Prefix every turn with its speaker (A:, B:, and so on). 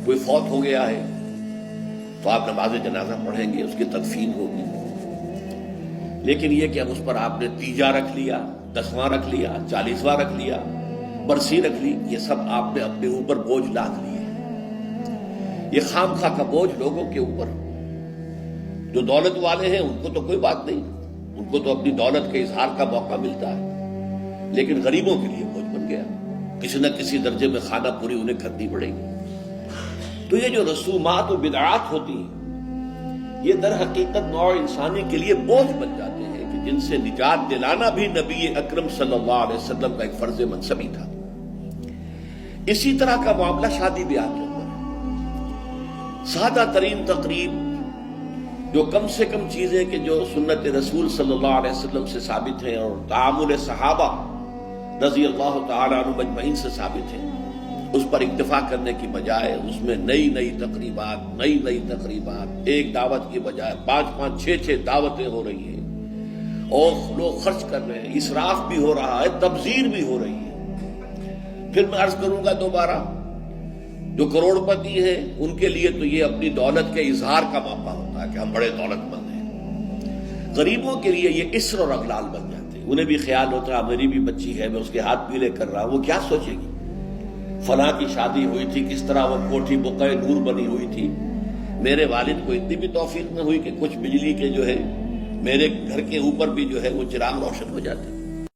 A: کوئی فوت ہو گیا ہے تو آپ نماز جنازہ پڑھیں گے، اس کی تدفین ہوگی، لیکن یہ کہ اب اس پر آپ نے تیجا رکھ لیا، 10واں رکھ لیا، 40واں رکھ لیا، برسی رکھ لی، یہ سب آپ نے اپنے اوپر بوجھ لاد لیے۔ یہ خام خواہ کا بوجھ لوگوں کے اوپر، جو دولت والے ہیں ان کو تو کوئی بات نہیں، ان کو تو اپنی دولت کے اظہار کا موقع ملتا ہے، لیکن غریبوں کے لیے بوجھ بن گیا، کسی نہ کسی درجے میں خانہ پوری انہیں کرنی پڑے گی۔ تو یہ جو رسومات و بدعات ہوتی ہیں، یہ در حقیقت نوع انسانی کے لیے بوجھ بن جاتے ہیں کہ جن سے نجات دلانا بھی نبی اکرم صلی اللہ علیہ وسلم کا ایک فرض منصبی تھا۔ اسی طرح کا معاملہ شادی بیاہ کے اوپر ہے۔ سادہ ترین تقریب، جو کم سے کم چیزیں کہ جو سنت رسول صلی اللہ علیہ وسلم سے ثابت ہیں اور تعامل صحابہ رضی اللہ تعالیٰ عنہ مجمعین سے ثابت ہیں، اس پر اکتفا کرنے کی بجائے اس میں نئی تقریبات، ایک دعوت کی بجائے 5 6 دعوتیں ہو رہی ہیں، اور لوگ خرچ کر رہے ہیں، اسراف بھی ہو رہا ہے، تبذیر بھی ہو رہی ہے۔ پھر میں عرض کروں گا دوبارہ، جو کروڑ پتی ہیں ان کے لیے تو یہ اپنی دولت کے اظہار کا موقع ہوتا ہے کہ ہم بڑے دولت مند ہیں۔ غریبوں کے لیے یہ اسر اور اغلال بن جاتے ہیں، انہیں بھی خیال ہوتا ہے میری بھی بچی ہے، میں اس کے ہاتھ پیلے کر رہا ہوں، وہ کیا سوچے گی، فلاں کی شادی ہوئی تھی، کس طرح وہ کوٹھی بقعہ نور بنی ہوئی تھی، میرے والد کو اتنی بھی توفیق نہ ہوئی کہ کچھ بجلی کے جو ہے میرے گھر کے اوپر بھی جو ہے وہ چراغ روشن ہو جاتے۔